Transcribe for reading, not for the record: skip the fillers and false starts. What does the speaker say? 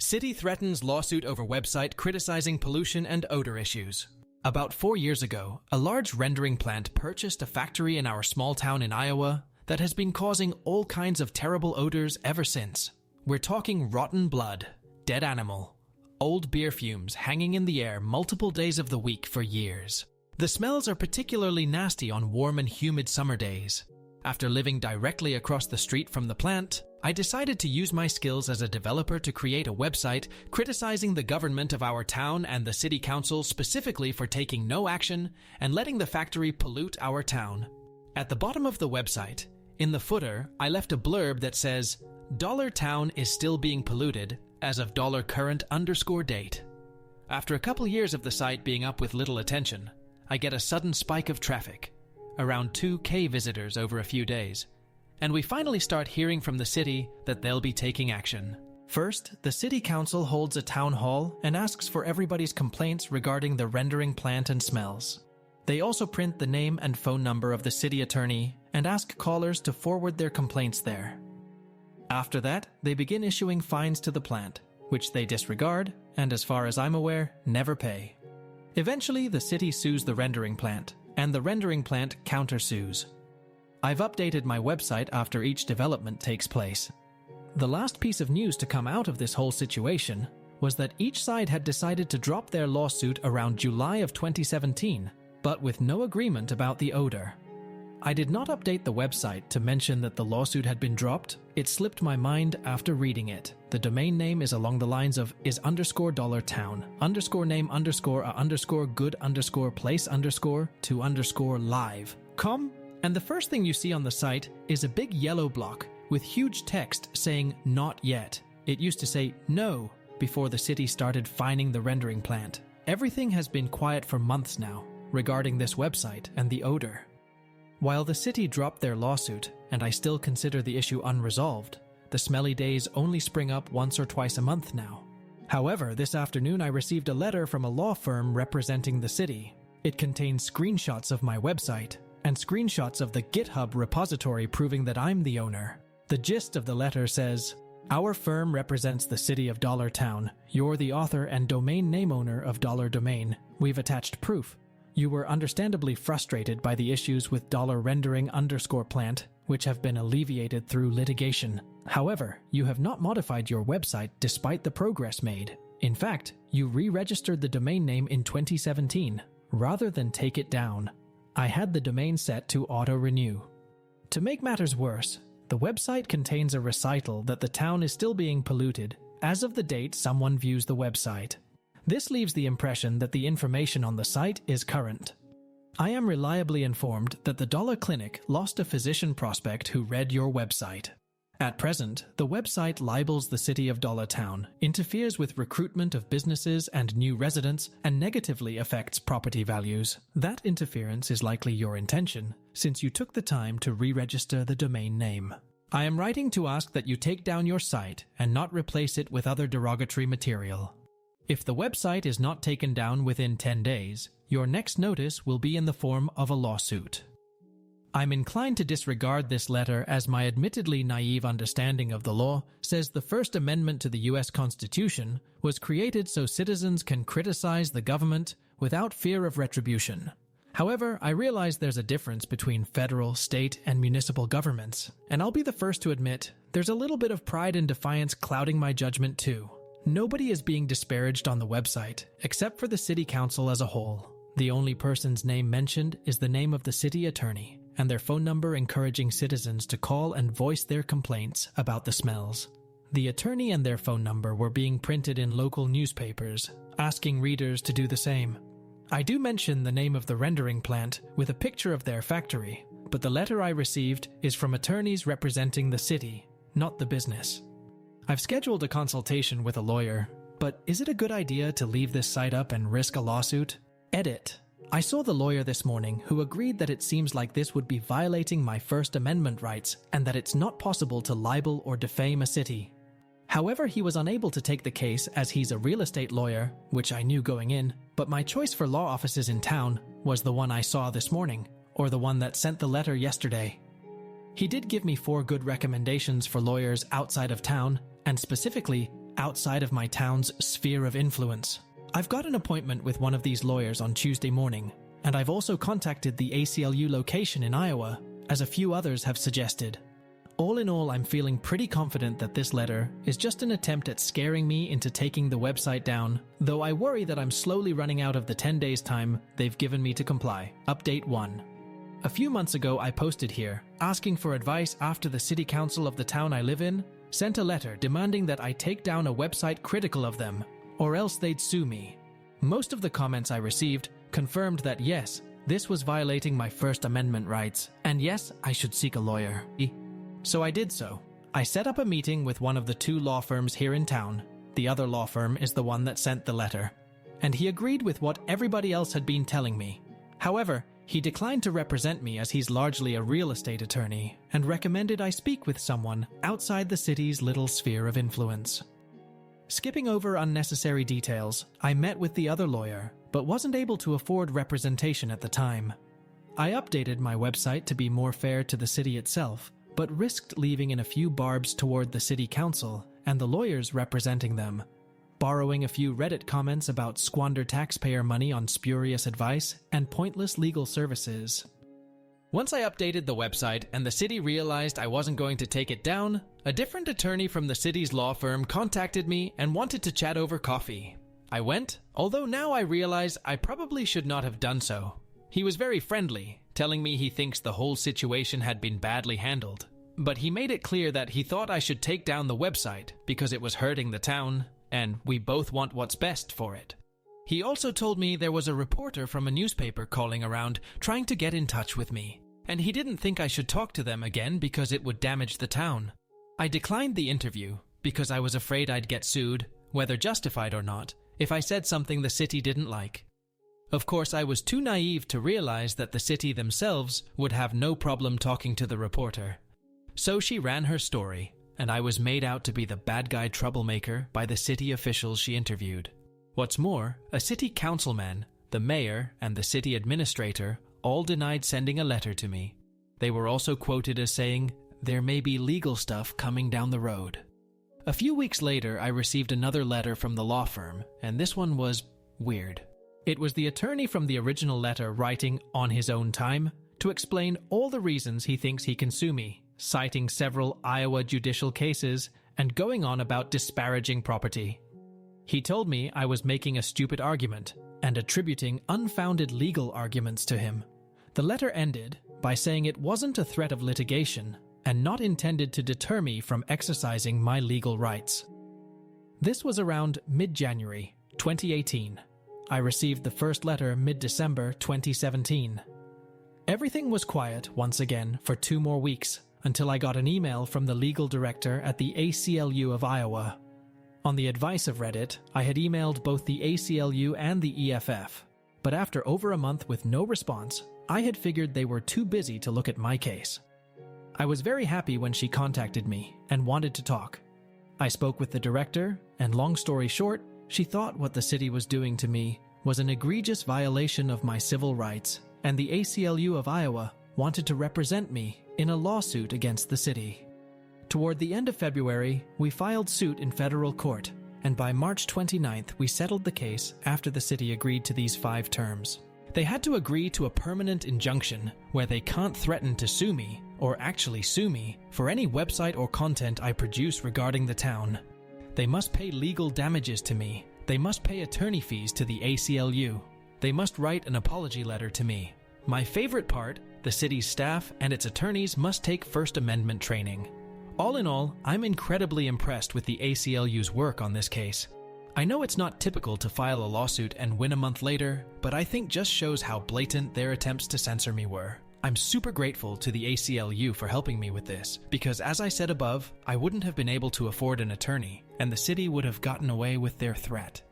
City threatens lawsuit over website criticizing pollution and odor issues. About 4 years ago, a large rendering plant purchased a factory in our small town in Iowa that has been causing all kinds of terrible odors ever since. We're talking rotten blood, dead animal, old beer fumes hanging in the air multiple days of the week for years. The smells are particularly nasty on warm and humid summer days. After living directly across the street from the plant, I decided to use my skills as a developer to create a website criticizing the government of our town and the city council specifically for taking no action and letting the factory pollute our town. At the bottom of the website, in the footer, I left a blurb that says, "Town is still being polluted as of $current_date." After a couple years of the site being up with little attention, I get a sudden spike of traffic, around 2,000 visitors over a few days, and we finally start hearing from the city that they'll be taking action. First, the city council holds a town hall and asks for everybody's complaints regarding the rendering plant and smells. They also print the name and phone number of the city attorney and ask callers to forward their complaints there. After that, they begin issuing fines to the plant, which they disregard and, as far as I'm aware, never pay. Eventually, the city sues the rendering plant, and the rendering plant countersues. I've updated my website after each development takes place. The last piece of news to come out of this whole situation was that each side had decided to drop their lawsuit around July of 2017, but with no agreement about the odor. I did not update the website to mention that the lawsuit had been dropped. It slipped my mind after reading it. The domain name is along the lines of is_$town, _name_a_good_place_to_live. And the first thing you see on the site is a big yellow block with huge text saying "not yet." It used to say "no" before the city started fining the rendering plant. Everything has been quiet for months now regarding this website and the odor. While the city dropped their lawsuit, and I still consider the issue unresolved, the smelly days only spring up once or twice a month now. However, this afternoon I received a letter from a law firm representing the city. It contains screenshots of my website and screenshots of the GitHub repository proving that I'm the owner. The gist of the letter says, "Our firm represents the city of Town. You're the author and domain name owner of Domain. We've attached proof. You were understandably frustrated by the issues with $rendering_plant, which have been alleviated through litigation. However, you have not modified your website despite the progress made. In fact, you re-registered the domain name in 2017, rather than take it down. I had the domain set to auto-renew. To make matters worse, the website contains a recital that the town is still being polluted as of the date someone views the website. This leaves the impression that the information on the site is current. I am reliably informed that the Dollar Clinic lost a physician prospect who read your website. At present, the website libels the city of Town, interferes with recruitment of businesses and new residents, and negatively affects property values. That interference is likely your intention, since you took the time to re-register the domain name. I am writing to ask that you take down your site and not replace it with other derogatory material. If the website is not taken down within 10 days, your next notice will be in the form of a lawsuit." I'm inclined to disregard this letter as my admittedly naive understanding of the law says the First Amendment to the U.S. Constitution was created so citizens can criticize the government without fear of retribution. However, I realize there's a difference between federal, state, and municipal governments, and I'll be the first to admit there's a little bit of pride and defiance clouding my judgment too. Nobody is being disparaged on the website, except for the city council as a whole. The only person's name mentioned is the name of the city attorney, and their phone number encouraging citizens to call and voice their complaints about the smells. The attorney and their phone number were being printed in local newspapers, asking readers to do the same. I do mention the name of the rendering plant with a picture of their factory, but the letter I received is from attorneys representing the city, not the business. I've scheduled a consultation with a lawyer, but is it a good idea to leave this site up and risk a lawsuit? Edit. I saw the lawyer this morning who agreed that it seems like this would be violating my First Amendment rights and that it's not possible to libel or defame a city. However, he was unable to take the case as he's a real estate lawyer, which I knew going in, but my choice for law offices in town was the one I saw this morning, or the one that sent the letter yesterday. He did give me 4 good recommendations for lawyers outside of town, and specifically outside of my town's sphere of influence. I've got an appointment with one of these lawyers on Tuesday morning, and I've also contacted the ACLU location in Iowa, as a few others have suggested. All in all, I'm feeling pretty confident that this letter is just an attempt at scaring me into taking the website down, though I worry that I'm slowly running out of the 10 days time they've given me to comply. Update 1. A few months ago I posted here, asking for advice after the city council of the town I live in sent a letter demanding that I take down a website critical of them, or else they'd sue me. Most of the comments I received confirmed that yes, this was violating my First Amendment rights, and yes, I should seek a lawyer. So I did so. I set up a meeting with one of the 2 law firms here in town. The other law firm is the one that sent the letter. And he agreed with what everybody else had been telling me. However, he declined to represent me as he's largely a real estate attorney and recommended I speak with someone outside the city's little sphere of influence. Skipping over unnecessary details, I met with the other lawyer, but wasn't able to afford representation at the time. I updated my website to be more fair to the city itself, but risked leaving in a few barbs toward the city council and the lawyers representing them, borrowing a few Reddit comments about squander taxpayer money on spurious advice and pointless legal services. Once I updated the website and the city realized I wasn't going to take it down, a different attorney from the city's law firm contacted me and wanted to chat over coffee. I went, although now I realize I probably should not have done so. He was very friendly, telling me he thinks the whole situation had been badly handled. But he made it clear that he thought I should take down the website because it was hurting the town, and we both want what's best for it. He also told me there was a reporter from a newspaper calling around trying to get in touch with me, and he didn't think I should talk to them again because it would damage the town. I declined the interview because I was afraid I'd get sued, whether justified or not, if I said something the city didn't like. Of course, I was too naive to realize that the city themselves would have no problem talking to the reporter. So she ran her story, and I was made out to be the bad guy troublemaker by the city officials she interviewed. What's more, a city councilman, the mayor, and the city administrator all denied sending a letter to me. They were also quoted as saying, "There may be legal stuff coming down the road." A few weeks later, I received another letter from the law firm, and this one was weird. It was the attorney from the original letter writing on his own time to explain all the reasons he thinks he can sue me, citing several Iowa judicial cases and going on about disparaging property. He told me I was making a stupid argument and attributing unfounded legal arguments to him. The letter ended by saying it wasn't a threat of litigation and not intended to deter me from exercising my legal rights. This was around mid-January 2018. I received the first letter mid-December 2017. Everything was quiet once again for 2 more weeks until I got an email from the legal director at the ACLU of Iowa. On the advice of Reddit, I had emailed both the ACLU and the EFF, but after over a month with no response, I had figured they were too busy to look at my case. I was very happy when she contacted me and wanted to talk. I spoke with the director, and long story short, she thought what the city was doing to me was an egregious violation of my civil rights, and the ACLU of Iowa wanted to represent me in a lawsuit against the city. Toward the end of February, we filed suit in federal court, and by March 29th, we settled the case after the city agreed to these 5 terms. They had to agree to a permanent injunction where they can't threaten to sue me, or actually sue me, for any website or content I produce regarding the town. They must pay legal damages to me. They must pay attorney fees to the ACLU. They must write an apology letter to me. My favorite part, the city's staff and its attorneys must take First Amendment training. All in all, I'm incredibly impressed with the ACLU's work on this case. I know it's not typical to file a lawsuit and win a month later, but I think just shows how blatant their attempts to censor me were. I'm super grateful to the ACLU for helping me with this, because as I said above, I wouldn't have been able to afford an attorney, and the city would have gotten away with their threat.